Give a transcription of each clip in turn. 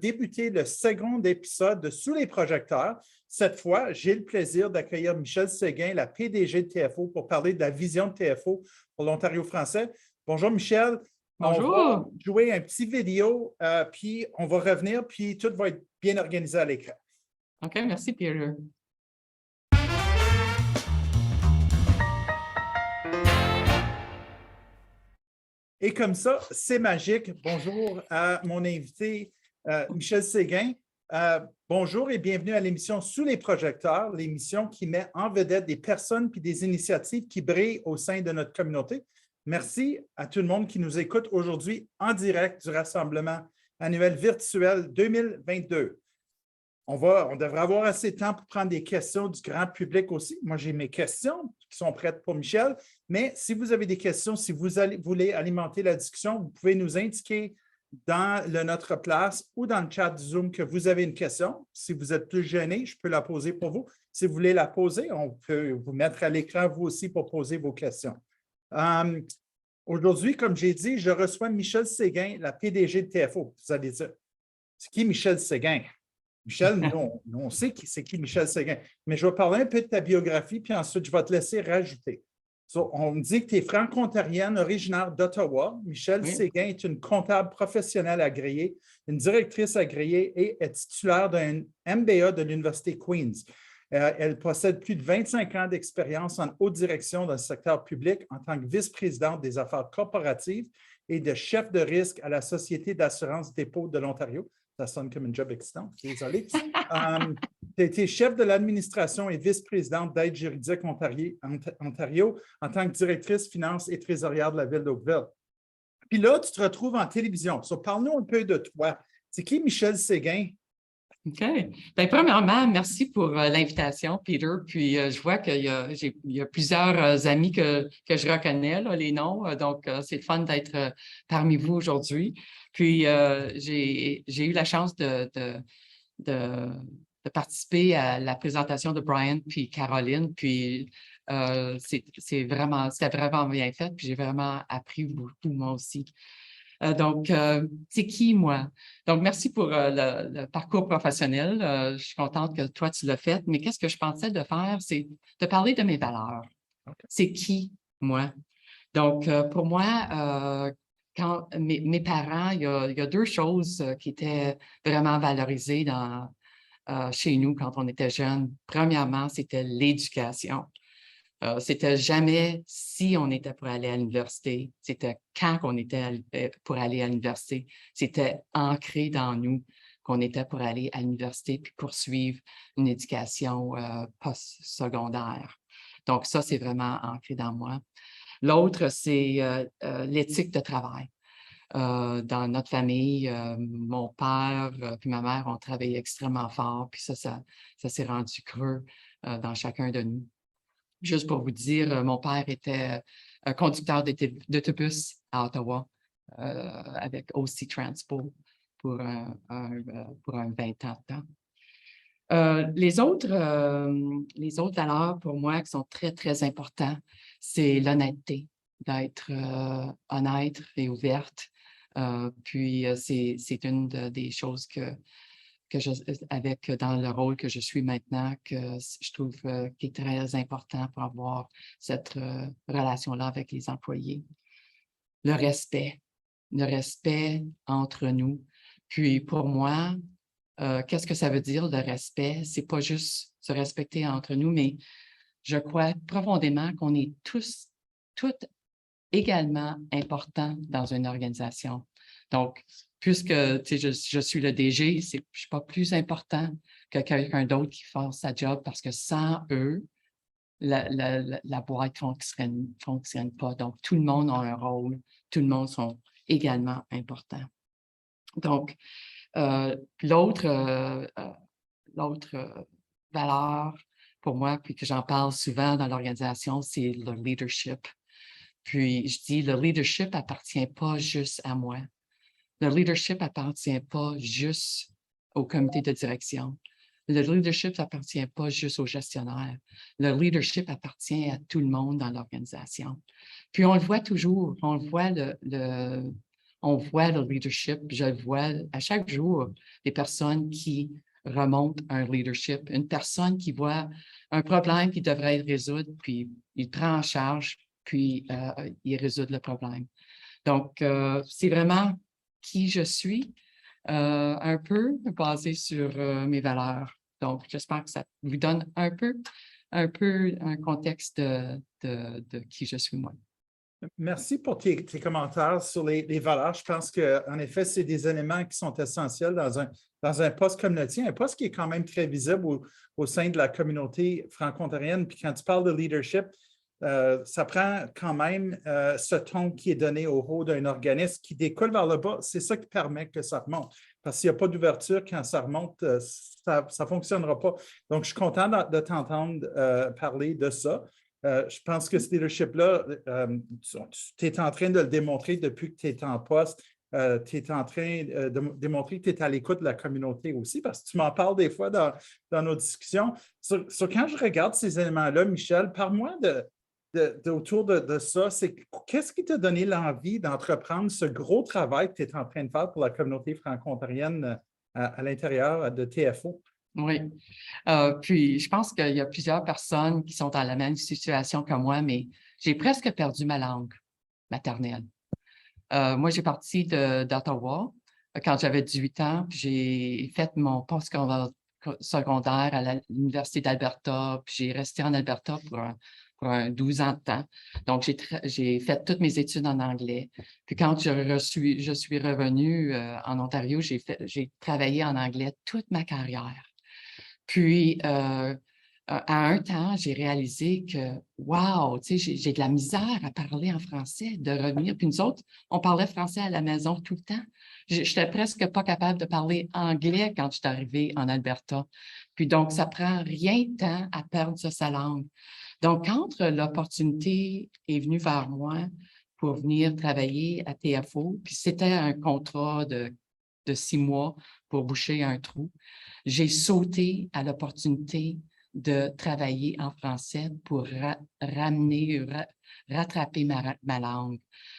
Débuter le second épisode de Sous les projecteurs. Cette fois, j'ai le plaisir d'accueillir Michel Séguin, la PDG de TFO, pour parler de la vision de TFO pour l'Ontario français. Bonjour Michel. Bonjour. On va jouer un petit vidéo, puis on va revenir, puis tout va être bien organisé à l'écran. OK, merci Peter. Et comme ça, c'est magique. Bonjour à mon invité, Michel Séguin. Bonjour et bienvenue à l'émission Sous les projecteurs, l'émission qui met en vedette des personnes et des initiatives qui brillent au sein de notre communauté. Merci à tout le monde qui nous écoute aujourd'hui en direct du rassemblement annuel virtuel 2022. On devrait avoir assez de temps pour prendre des questions du grand public aussi. Moi, j'ai mes questions qui sont prêtes pour Michel, mais si vous avez des questions, si vous voulez alimenter la discussion, vous pouvez nous indiquer dans notre place ou dans le chat du Zoom que vous avez une question. Si vous êtes plus gêné, je peux la poser pour vous. Si vous voulez la poser, on peut vous mettre à l'écran vous aussi pour poser vos questions. Aujourd'hui, comme j'ai dit, je reçois Michel Séguin, la PDG de TFO. Vous allez dire, c'est qui Michel Séguin? Michel, nous, on sait c'est qui Michel Séguin, mais je vais parler un peu de ta biographie, puis ensuite, je vais te laisser rajouter. On me dit que tu es franco-ontarienne, originaire d'Ottawa. Michel Séguin est une comptable professionnelle agréée, une directrice agréée et est titulaire d'un MBA de l'Université Queen's. Elle possède plus de 25 ans d'expérience en haute direction dans le secteur public en tant que vice-présidente des affaires corporatives et de chef de risque à la Société d'assurance dépôt de l'Ontario. Ça sonne comme un job excitant, désolé. Tu as été chef de l'administration et vice-présidente d'Aide juridique Ontario en tant que directrice finance et trésorière de la ville d'Oakville. Puis là, tu te retrouves en télévision. Parle-nous un peu de toi. C'est qui Michel Séguin? OK. Bien, premièrement, merci pour l'invitation, Peter. Puis, je vois qu'il y a plusieurs amis que je reconnais, là, les noms. Donc, c'est le fun d'être parmi vous aujourd'hui. Puis, j'ai eu la chance de participer à la présentation de Brian puis Caroline. Puis, c'était vraiment bien fait. Puis, j'ai vraiment appris beaucoup, moi aussi. Donc, c'est qui, moi? Donc, merci pour le parcours professionnel. Je suis contente que toi, tu l'as fait. Mais qu'est-ce que je pensais de faire? C'est de parler de mes valeurs. Okay. C'est qui, moi? Donc, pour moi, quand mes parents, il y a deux choses qui étaient vraiment valorisées chez nous quand on était jeunes. Premièrement, c'était l'éducation. C'était jamais si on était pour aller à l'université, c'était quand on était pour aller à l'université. C'était ancré dans nous qu'on était pour aller à l'université puis poursuivre une éducation post-secondaire. Donc, ça, c'est vraiment ancré dans moi. L'autre, c'est l'éthique de travail. Dans notre famille, mon père puis ma mère ont travaillé extrêmement fort, puis ça s'est rendu creux dans chacun de nous. Juste pour vous dire, mon père était conducteur d'autobus à Ottawa avec OC Transpo pour un 20 ans de temps. Les autres valeurs pour moi qui sont très, très importantes, c'est l'honnêteté, d'être honnête et ouverte. Puis, c'est une des choses dans le rôle que je suis maintenant, que je trouve qui est très important pour avoir cette relation-là avec les employés. Le respect entre nous. Puis pour moi, qu'est-ce que ça veut dire, le respect? C'est pas juste se respecter entre nous, mais je crois profondément qu'on est toutes également importants dans une organisation. Donc, puisque je suis le DG, je ne suis pas plus important que quelqu'un d'autre qui fasse sa job parce que sans eux, la boîte ne fonctionne pas. Donc, tout le monde a un rôle, tout le monde sont également importants. Donc, l'autre valeur pour moi, puis que j'en parle souvent dans l'organisation, c'est le leadership. Puis, je dis, le leadership appartient pas juste à moi. Le leadership appartient pas juste au comité de direction. Le leadership n'appartient pas juste aux gestionnaires. Le leadership appartient à tout le monde dans l'organisation. Puis, on le voit toujours, on le voit on voit le leadership, je le vois à chaque jour, des personnes qui remontent un leadership, une personne qui voit un problème qui devrait être résolu, puis il prend en charge, puis il résout le problème. Donc, c'est vraiment qui je suis, un peu basé sur mes valeurs. Donc, j'espère que ça vous donne un peu un contexte de qui je suis moi. Merci pour tes commentaires sur les valeurs. Je pense qu'en effet, c'est des éléments qui sont essentiels dans un poste comme le tien, un poste qui est quand même très visible au sein de la communauté franco-ontarienne. Puis quand tu parles de leadership, ça prend quand même ce ton qui est donné au haut d'un organisme qui découle vers le bas. C'est ça qui permet que ça remonte. Parce qu'il n'y a pas d'ouverture, quand ça remonte, ça ne fonctionnera pas. Donc, je suis content de t'entendre parler de ça. Je pense que ce leadership-là, tu es en train de le démontrer depuis que tu es en poste. Tu es en train de démontrer que tu es à l'écoute de la communauté aussi, parce que tu m'en parles des fois dans nos discussions. Quand je regarde ces éléments-là, Michel, parle-moi autour de ça. Qu'est-ce qui t'a donné l'envie d'entreprendre ce gros travail que tu es en train de faire pour la communauté franco-ontarienne à l'intérieur de TFO? Oui. Puis, je pense qu'il y a plusieurs personnes qui sont dans la même situation que moi, mais j'ai presque perdu ma langue maternelle. Moi, j'ai parti d'Ottawa quand j'avais 18 ans, puis j'ai fait mon post-secondaire à l'Université d'Alberta, puis j'ai resté en Alberta pour 12 ans de temps. Donc, j'ai fait toutes mes études en anglais. Puis quand je suis revenue en Ontario, j'ai travaillé en anglais toute ma carrière. Puis, à un temps, j'ai réalisé que, wow, tu sais, j'ai de la misère à parler en français, de revenir. Puis nous autres, on parlait français à la maison tout le temps. Je n'étais presque pas capable de parler anglais quand je suis arrivée en Alberta. Puis donc, ça prend rien de temps à perdre sa langue. Donc, quand l'opportunité est venue vers moi pour venir travailler à TFO, puis c'était un contrat de 6 mois pour boucher un trou, j'ai sauté à l'opportunité de travailler en français pour rattraper ma langue.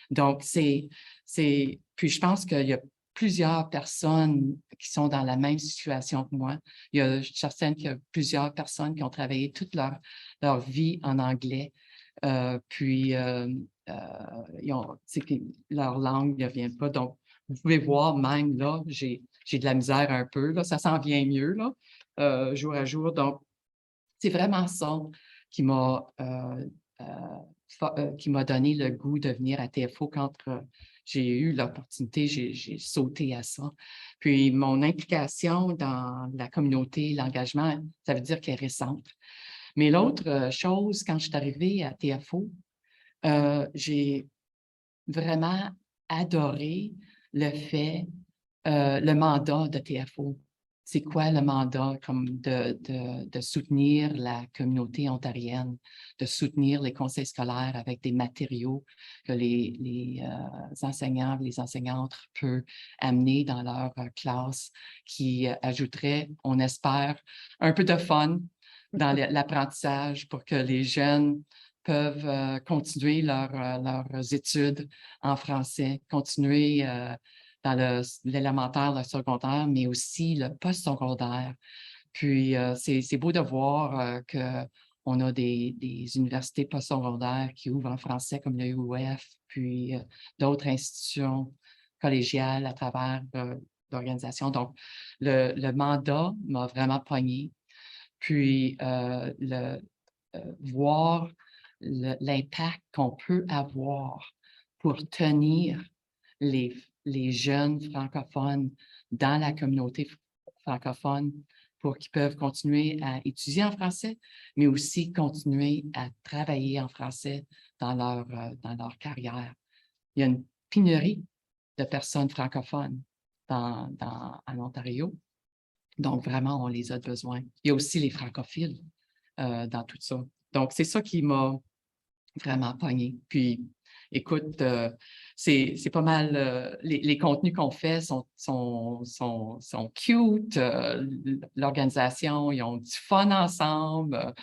Donc, puis je pense qu'il y a plusieurs personnes qui sont dans la même situation que moi. Je suis certaine qu'il y a plusieurs personnes qui ont travaillé toute leur vie en anglais, puis leur langue ne vient pas. Donc, vous pouvez voir même là, j'ai de la misère un peu, là, ça s'en vient mieux là, jour à jour. Donc, c'est vraiment ça qui m'a donné le goût de venir à TFO quand j'ai eu l'opportunité, j'ai sauté à ça. Puis, mon implication dans la communauté, l'engagement, ça veut dire qu'elle est récente. Mais l'autre chose, quand je suis arrivée à TFO, j'ai vraiment adoré le mandat de TFO. C'est quoi le mandat comme de soutenir la communauté ontarienne, de soutenir les conseils scolaires avec des matériaux que les enseignants et les enseignantes peuvent amener dans leur classe qui ajouteraient, on espère, un peu de fun dans l'apprentissage pour que les jeunes peuvent continuer leurs études en français, continuer dans l'élémentaire, le secondaire, mais aussi le post-secondaire. Puis, c'est beau de voir qu'on a des universités post-secondaires qui ouvrent en français comme le UF, puis d'autres institutions collégiales à travers l'organisation. Donc, le mandat m'a vraiment pogné. Puis, voir l'impact qu'on peut avoir pour tenir les jeunes francophones dans la communauté francophone pour qu'ils peuvent continuer à étudier en français, mais aussi continuer à travailler en français dans leur carrière. Il y a une pénurie de personnes francophones en Ontario. Donc, vraiment, on les a besoin. Il y a aussi les francophiles dans tout ça. Donc, c'est ça qui m'a vraiment pogné. Puis, écoute, c'est pas mal, les contenus qu'on fait sont cute. L'organisation, ils ont du fun ensemble.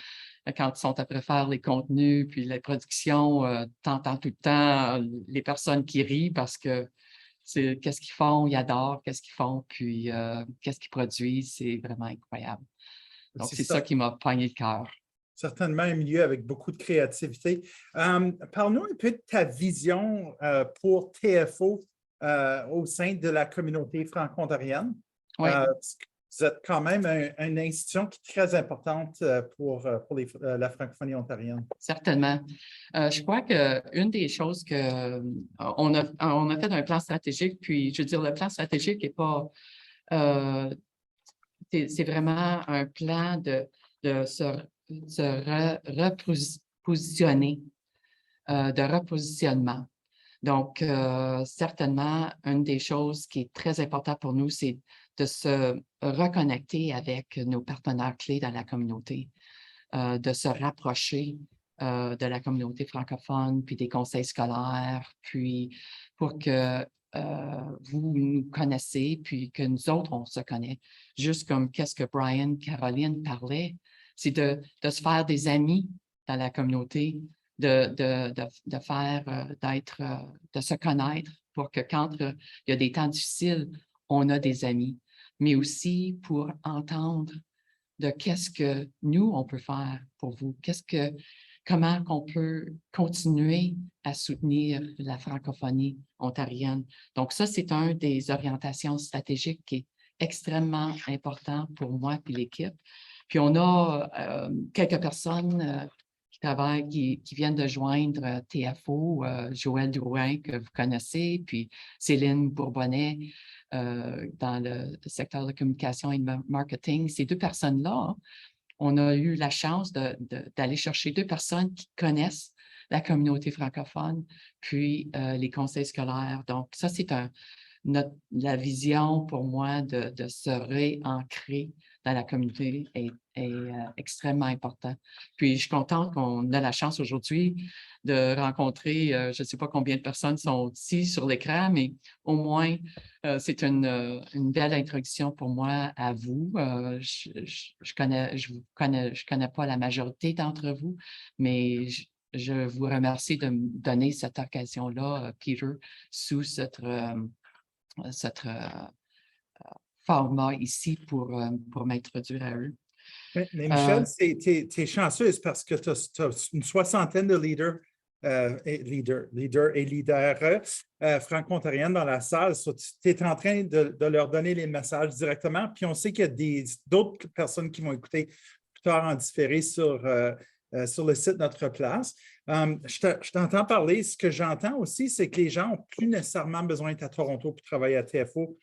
Quand ils sont après faire les contenus, puis les productions, t'entends tout le temps les personnes qui rient parce que qu'est-ce qu'ils font, ils adorent qu'est-ce qu'ils font, puis qu'est-ce qu'ils produisent, c'est vraiment incroyable. Donc, c'est ça qui m'a pogné le cœur. Certainement un milieu avec beaucoup de créativité. Parle-nous un peu de ta vision pour TFO au sein de la communauté franco-ontarienne. Oui. Vous êtes quand même une institution qui est très importante pour la francophonie ontarienne. Certainement. Je crois qu'une des choses on a fait un plan stratégique, puis je veux dire, le plan stratégique n'est pas... c'est vraiment un plan de repositionner, de repositionnement. Donc, certainement, une des choses qui est très importante pour nous, c'est de se reconnecter avec nos partenaires clés dans la communauté, de se rapprocher de la communauté francophone, puis des conseils scolaires, puis pour que vous nous connaissez, puis que nous autres, on se connaît. Juste comme qu'est-ce que Brian, Caroline parlait, c'est de se faire des amis dans la communauté, de se connaître pour que quand il y a des temps difficiles, on a des amis, mais aussi pour entendre de qu'est-ce que nous, on peut faire pour vous, comment on peut continuer à soutenir la francophonie ontarienne. Donc ça, c'est une des orientations stratégiques qui est extrêmement important pour moi et l'équipe. Puis on a quelques personnes qui travaillent, qui viennent de joindre TFO, Joël Drouin, que vous connaissez, puis Céline Bourbonnais, dans le secteur de communication et de marketing. Ces deux personnes-là, on a eu la chance d'aller chercher deux personnes qui connaissent la communauté francophone, puis les conseils scolaires. Donc, ça, c'est la vision pour moi de se réancrer dans la communauté est extrêmement important. Puis, je suis contente qu'on a la chance aujourd'hui de rencontrer, je ne sais pas combien de personnes sont ici sur l'écran, mais au moins, c'est une belle introduction pour moi à vous. Je connais pas la majorité d'entre vous, mais je vous remercie de me donner cette occasion-là, Peter, sous cette format ici pour m'introduire à eux. Mais Michel, tu es chanceuse parce que tu as une soixantaine de leaders et leaders franco-ontariennes dans la salle. Tu es en train de leur donner les messages directement. Puis on sait qu'il y a d'autres personnes qui vont écouter plus tard en différé sur le site Notre Place. Je t'entends parler. Ce que j'entends aussi, c'est que les gens n'ont plus nécessairement besoin d'être à Toronto pour travailler à TFO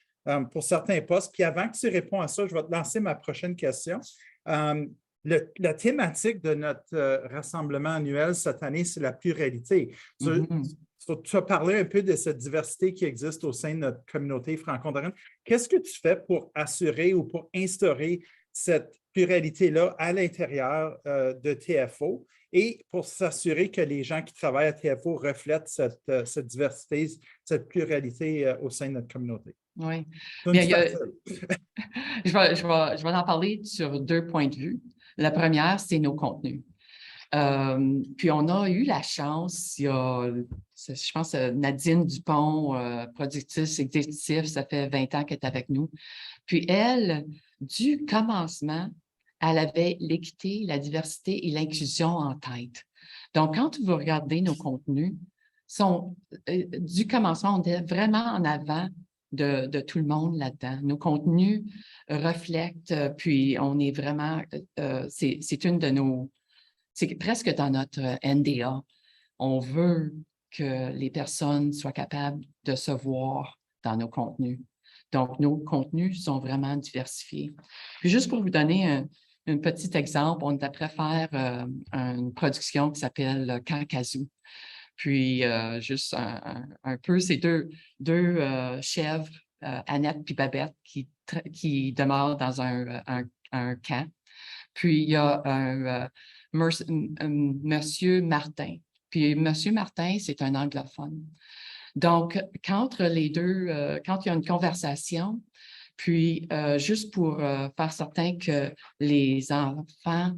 pour certains postes. Puis avant que tu réponds à ça, je vais te lancer ma prochaine question. La thématique de notre rassemblement annuel cette année, c'est la pluralité. Tu as parlé un peu de cette diversité qui existe au sein de notre communauté franco-ontarienne. Qu'est-ce que tu fais pour assurer ou pour instaurer cette pluralité-là à l'intérieur de TFO et pour s'assurer que les gens qui travaillent à TFO reflètent cette diversité, cette pluralité au sein de notre communauté? Oui. Je vais en parler sur deux points de vue. La première, c'est nos contenus. Puis on a eu la chance, je pense, Nadine Dupont, productrice exécutive, ça fait 20 ans qu'elle est avec nous. Puis elle, du commencement, elle avait l'équité, la diversité et l'inclusion en tête. Donc, quand vous regardez nos contenus, du commencement, on est vraiment en avant de tout le monde là-dedans. Nos contenus reflètent, puis on est vraiment, c'est une de nos, c'est presque dans notre NDA. On veut que les personnes soient capables de se voir dans nos contenus. Donc, nos contenus sont vraiment diversifiés. Puis juste pour vous donner un petit exemple, on est après faire une production qui s'appelle Cancazou. Puis, juste un peu, c'est deux chèvres, Annette puis Babette, qui demeurent dans un camp. Puis, il y a un monsieur Martin. Puis, monsieur Martin, c'est un anglophone. Donc, quand les deux, quand il y a une conversation, puis juste pour faire certain que les enfants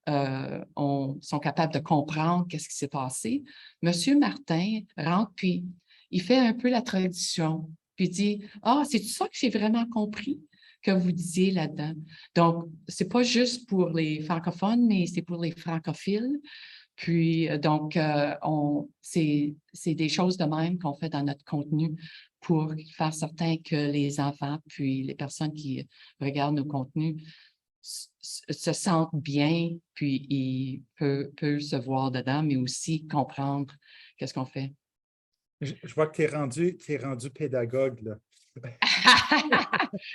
sont capables de comprendre qu'est-ce qui s'est passé, monsieur Martin rentre, puis il fait un peu la traduction. puis il dit, « Ah, c'est ça que j'ai vraiment compris que vous disiez là-dedans. » Donc, c'est pas juste pour les francophones, mais c'est pour les francophiles. Puis, donc, c'est des choses de même qu'on fait dans notre contenu pour faire certain que les enfants, puis les personnes qui regardent nos contenus se sentent bien, puis ils peuvent se voir dedans, mais aussi comprendre qu'est-ce qu'on fait. Je vois que tu es rendu pédagogue, là.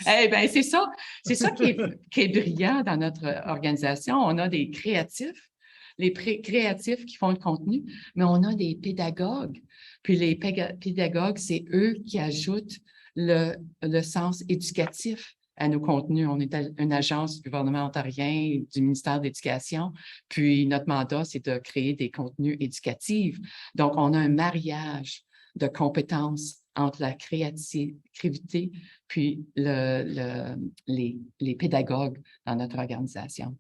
Eh bien, c'est ça qui est brillant dans notre organisation. On a des créatifs, les créatifs qui font le contenu, mais on a des pédagogues. Puis les pédagogues, c'est eux qui ajoutent le sens éducatif à nos contenus. On est une agence du gouvernement ontarien, du ministère de l'Éducation, puis notre mandat, c'est de créer des contenus éducatifs. Donc, on a un mariage de compétences entre la créativité puis les pédagogues dans notre organisation.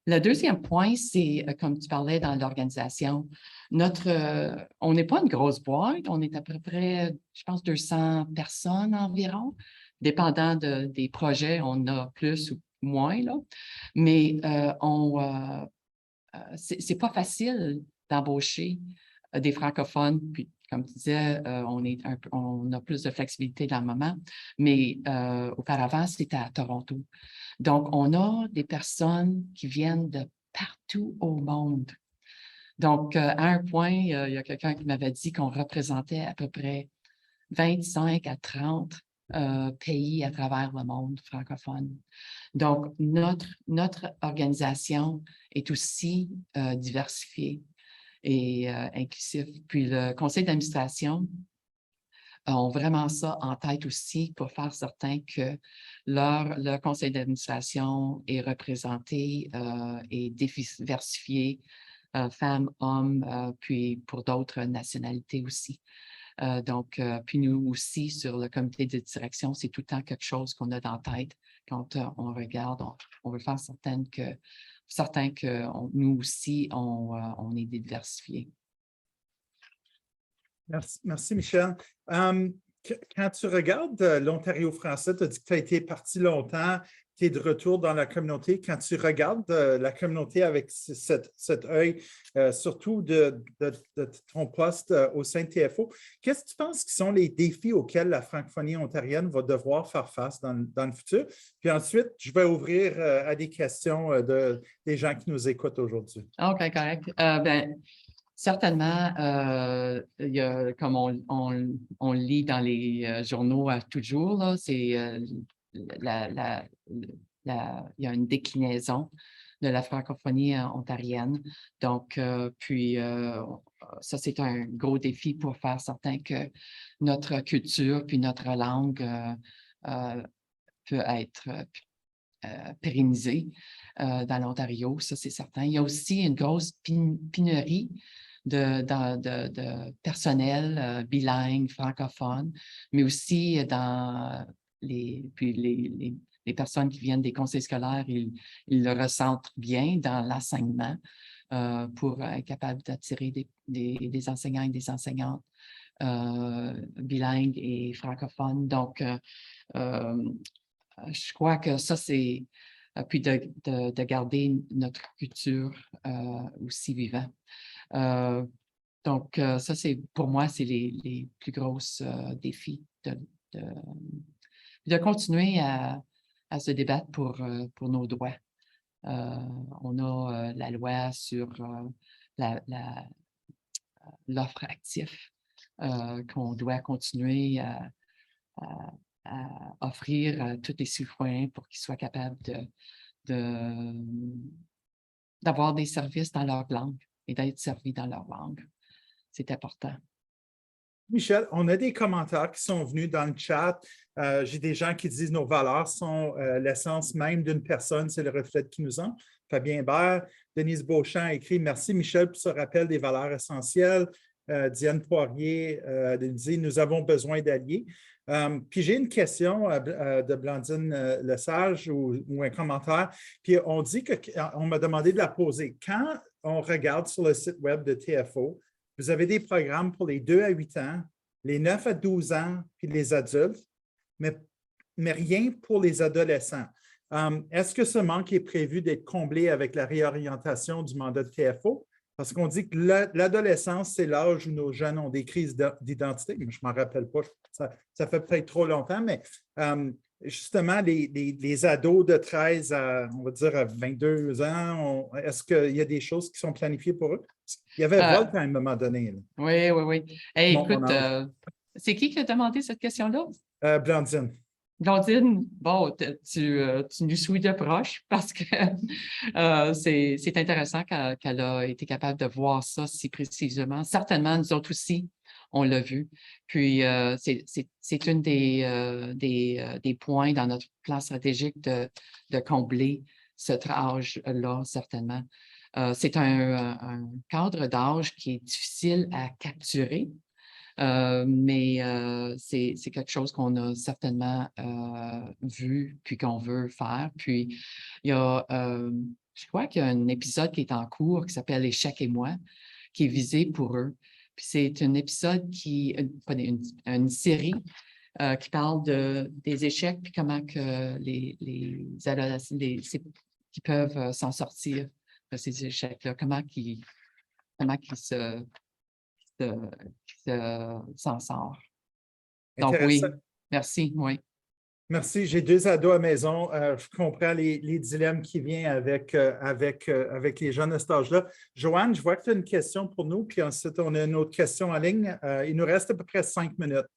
Le deuxième point, c'est, comme tu parlais dans l'organisation, on n'est pas une grosse boîte, on est à peu près, je pense, 200 personnes environ, dépendant des projets, on a plus ou moins, là. Mais c'est pas facile d'embaucher des francophones, puis comme tu disais, on a plus de flexibilité dans le moment, mais auparavant, c'était à Toronto. Donc, on a des personnes qui viennent de partout au monde. Donc, à un point, il y a quelqu'un qui m'avait dit qu'on représentait à peu près 25 à 30 pays à travers le monde francophone. Donc, notre organisation est aussi diversifiée et inclusif. Puis le conseil d'administration ont vraiment ça en tête aussi pour faire certain que leur conseil d'administration est représenté et diversifié, femmes, hommes, puis pour d'autres nationalités aussi. Donc, puis nous aussi, sur le comité de direction, c'est tout le temps quelque chose qu'on a dans la tête quand on regarde. On veut faire certain que nous aussi, on est diversifiés. Merci Michel. Quand tu regardes l'Ontario français, tu as dit que tu as été parti longtemps, tu es de retour dans la communauté. Quand tu regardes la communauté avec cet œil, surtout de ton poste au sein de TFO, qu'est-ce que tu penses qui sont les défis auxquels la francophonie ontarienne va devoir faire face dans le futur? Puis ensuite, je vais ouvrir à des questions des gens qui nous écoutent aujourd'hui. OK, correct. Certainement, il y a, comme on lit dans les journaux à toujours, là, c'est il y a une déclinaison de la francophonie ontarienne. Donc, puis ça, c'est un gros défi pour faire certain que notre culture puis notre langue peut être pérennisée dans l'Ontario, ça, c'est certain. Il y a aussi une grosse pénurie de personnel bilingue, francophone, mais aussi dans les personnes qui viennent des conseils scolaires, ils le ressentent bien dans l'enseignement pour être capable d'attirer des enseignants et des enseignantes bilingues et francophones. Donc, je crois que ça, c'est puis de garder notre culture aussi vivante. Donc, ça, pour moi, c'est les plus grosses défis de continuer à se débattre pour nos droits. On a la loi sur l'offre active qu'on doit continuer à offrir à tous les citoyens pour qu'ils soient capables d'avoir des services dans leur langue et d'être servis dans leur langue. C'est important. Michel, on a des commentaires qui sont venus dans le chat. J'ai des gens qui disent nos valeurs sont l'essence même d'une personne, c'est le reflet qui nous en. Fabien Hébert, Denise Beauchamp écrit « Merci Michel pour ce rappel des valeurs essentielles ». Diane Poirier dit « Nous avons besoin d'alliés ». Puis j'ai une question de Blandine Lesage ou un commentaire. Puis on m'a demandé de la poser. Quand on regarde sur le site web de TFO, vous avez des programmes pour les 2 à 8 ans, les 9 à 12 ans puis les adultes, mais rien pour les adolescents. Est-ce que ce manque est prévu d'être comblé avec la réorientation du mandat de TFO? Parce qu'on dit que l'adolescence, c'est l'âge où nos jeunes ont des crises d'identité. Je ne m'en rappelle pas, ça fait peut-être trop longtemps, mais justement, les ados de 13 à, on va dire, à 22 ans, est-ce qu'il y a des choses qui sont planifiées pour eux? Il y avait Volt à un moment donné. Là. Oui, oui, oui. Hey, Mon écoute, âge. c'est qui a demandé cette question-là? Blandine. Blondine, bon, tu nous suis de proche parce que c'est intéressant qu'elle a été capable de voir ça si précisément. Certainement, nous autres aussi, on l'a vu. Puis, c'est une des points dans notre plan stratégique de combler cet âge-là, certainement. C'est un cadre d'âge qui est difficile à capturer. Mais c'est quelque chose qu'on a certainement vu puis qu'on veut faire. Puis, il y a, je crois qu'il y a un épisode qui est en cours qui s'appelle Échec et moi, qui est visé pour eux. Puis, c'est un épisode une série qui parle des échecs puis comment que les adolescents qui peuvent s'en sortir de ces échecs-là, comment qu'ils s'en sort. Donc Intéressant. oui, merci, oui. Merci. J'ai 2 ados à la maison. Je comprends les dilemmes qui viennent avec les jeunes à cet âge-là. Joanne, je vois que tu as une question pour nous, puis ensuite, on a une autre question en ligne. Il nous reste à peu près 5 minutes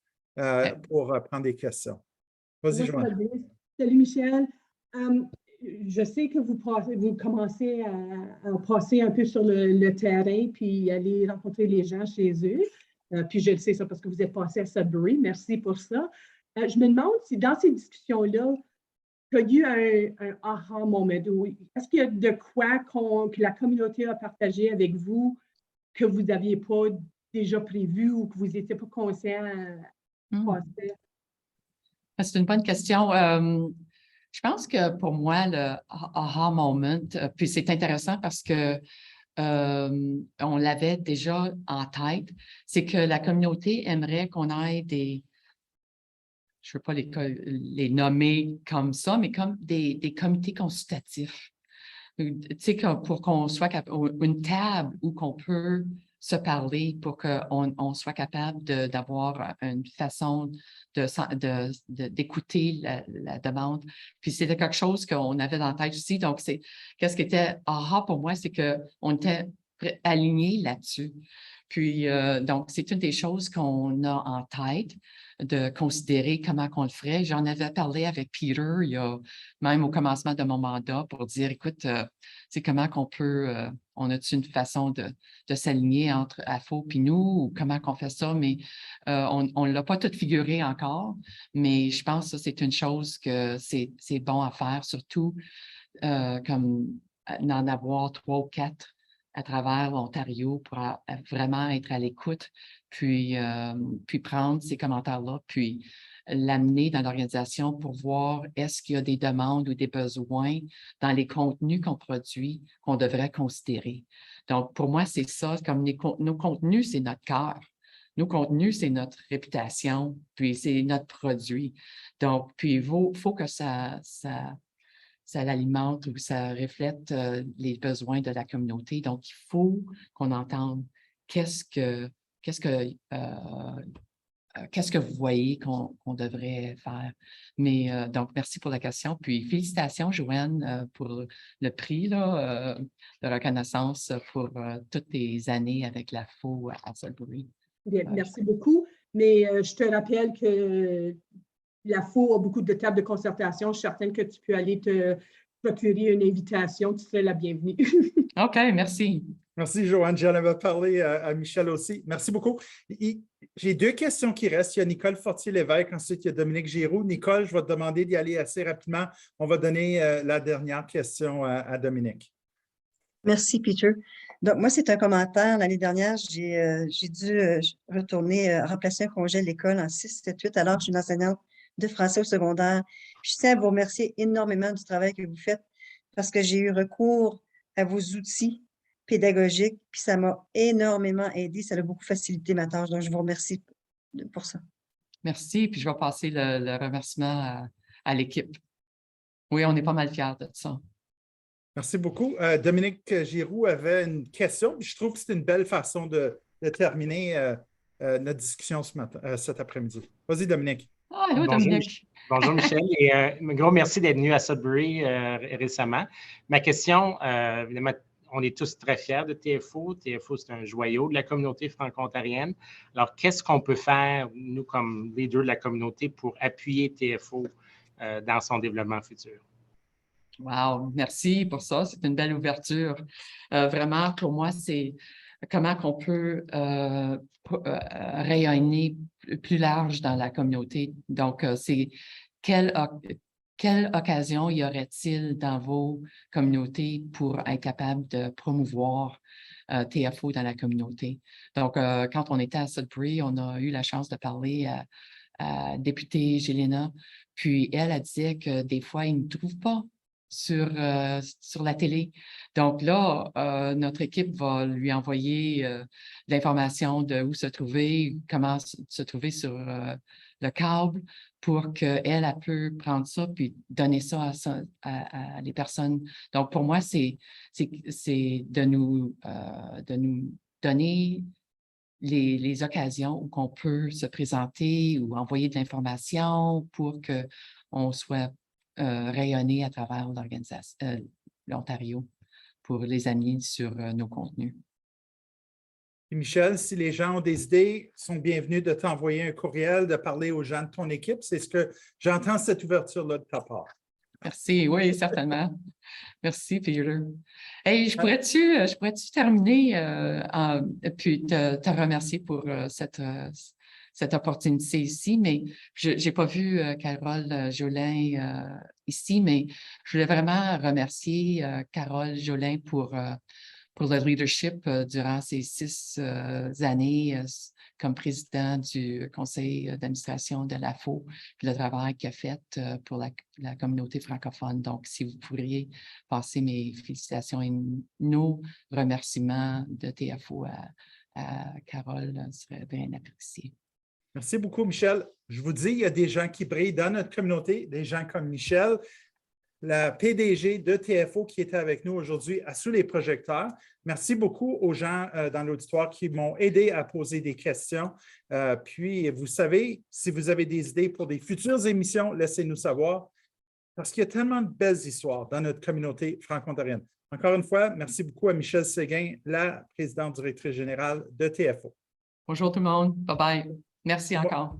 pour prendre des questions. Vas-y, Oui, Joanne. salut, Michel. Je sais que vous commencez à passer un peu sur le terrain puis aller rencontrer les gens chez eux. Puis je le sais ça parce que vous êtes passé à Sudbury. Merci pour ça. Je me demande si dans ces discussions-là, il y a eu un aha moment. Est-ce qu'il y a de quoi que la communauté a partagé avec vous que vous n'aviez pas déjà prévu ou que vous n'étiez pas conscient à passer? C'est une bonne question. Je pense que pour moi, le aha moment, puis c'est intéressant parce que on l'avait déjà en tête, c'est que la communauté aimerait qu'on ait je ne veux pas les nommer comme ça, mais comme des comités consultatifs. Tu sais, pour qu'on soit une table où qu'on peut se parler pour qu'on soit capable d'avoir une façon d'écouter la demande. Puis c'était quelque chose qu'on avait dans la tête aussi. Donc, qu'est-ce qui était aha pour moi, c'est qu'on était alignés là-dessus. Puis, donc, c'est une des choses qu'on a en tête de considérer comment qu'on le ferait. J'en avais parlé avec Peter, il y a même au commencement de mon mandat pour dire, écoute, c'est comment qu'on peut, on a-t-il une façon de s'aligner entre AFO et nous ou comment qu'on fait ça, mais on ne l'a pas tout figuré encore, mais je pense que c'est une chose que c'est bon à faire, surtout comme d'en avoir 3 ou 4 à travers l'Ontario pour vraiment être à l'écoute, puis prendre ces commentaires-là, puis l'amener dans l'organisation pour voir est-ce qu'il y a des demandes ou des besoins dans les contenus qu'on produit qu'on devrait considérer. Donc, pour moi, c'est ça, comme nos contenus, c'est notre cœur. Nos contenus, c'est notre réputation, puis c'est notre produit. Donc, puis il faut que ça l'alimente ou ça reflète les besoins de la communauté. Donc, il faut qu'on entende qu'est-ce que vous voyez qu'on devrait faire. Mais donc, merci pour la question. Puis, félicitations, Joanne, pour le prix là, de reconnaissance pour toutes tes années avec la FO à Sudbury. Bien, merci beaucoup. Mais je te rappelle que la FO a beaucoup de tables de concertation. Je suis certaine que tu peux aller te procurer une invitation. Tu serais la bienvenue. OK, merci. Merci, Joanne. J'en avais parlé à Michel aussi. Merci beaucoup. J'ai 2 questions qui restent. Il y a Nicole Fortier-Lévesque, ensuite il y a Dominique Giroux. Nicole, je vais te demander d'y aller assez rapidement. On va donner la dernière question à Dominique. Merci, Peter. Donc, moi, c'est un commentaire. L'année dernière, j'ai dû retourner remplacer un congé de l'école en 6-7-8 alors que je suis une enseignante de français au secondaire. Je tiens à vous remercier énormément du travail que vous faites parce que j'ai eu recours à vos outils pédagogiques, puis ça m'a énormément aidé. Ça a beaucoup facilité ma tâche. Donc, je vous remercie pour ça. Merci, puis je vais passer le remerciement à l'équipe. Oui, on est pas mal fiers de ça. Merci beaucoup. Dominique Giroux avait une question. Je trouve que c'est une belle façon de terminer notre discussion cet après-midi. Vas-y, Dominique. Ah, allô, Dominique. Bonjour Michel, et un gros merci d'être venu à Sudbury récemment. Ma question, évidemment, on est tous très fiers de TFO. TFO, c'est un joyau de la communauté franco-ontarienne. Alors, qu'est-ce qu'on peut faire, nous, comme leaders de la communauté, pour appuyer TFO dans son développement futur? Wow, merci pour ça. C'est une belle ouverture. Vraiment, pour moi, c'est comment qu'on peut rayonner plus large dans la communauté. Donc, c'est quelle occasion y aurait-il dans vos communautés pour être capable de promouvoir TFO dans la communauté? Donc, quand on était à Sudbury, on a eu la chance de parler à la députée Jelena, puis elle disait que des fois, ils ne trouvent pas sur la télé. Donc là, notre équipe va lui envoyer l'information de où se trouver, comment se trouver sur le câble pour qu'elle peut prendre ça puis donner ça à les personnes. Donc, pour moi, c'est de nous donner les occasions où on peut se présenter ou envoyer de l'information pour qu'on soit rayonner à travers l'Ontario pour les amener sur nos contenus. Et Michel, si les gens ont des idées, sont bienvenus de t'envoyer un courriel, de parler aux gens de ton équipe. C'est ce que j'entends, cette ouverture-là de ta part. Merci, oui, certainement. Merci, Peter. Hey, je pourrais-tu terminer puis te remercier pour cette opportunité ici, mais je n'ai pas vu Carole Jolin ici, mais je voulais vraiment remercier Carole Jolin pour le leadership durant ces 6 années comme président du conseil d'administration de l'AFO, puis le travail qu'elle a fait pour la communauté francophone. Donc, si vous pourriez passer mes félicitations et nos remerciements de TFO à Carole, ce serait bien apprécié. Merci beaucoup, Michel. Je vous dis, il y a des gens qui brillent dans notre communauté, des gens comme Michel, la PDG de TFO qui était avec nous aujourd'hui sous les projecteurs. Merci beaucoup aux gens dans l'auditoire qui m'ont aidé à poser des questions. Puis, vous savez, si vous avez des idées pour des futures émissions, laissez-nous savoir parce qu'il y a tellement de belles histoires dans notre communauté franco-ontarienne. Encore une fois, merci beaucoup à Michel Séguin, la présidente directrice générale de TFO. Bonjour tout le monde. Bye-bye. Merci encore.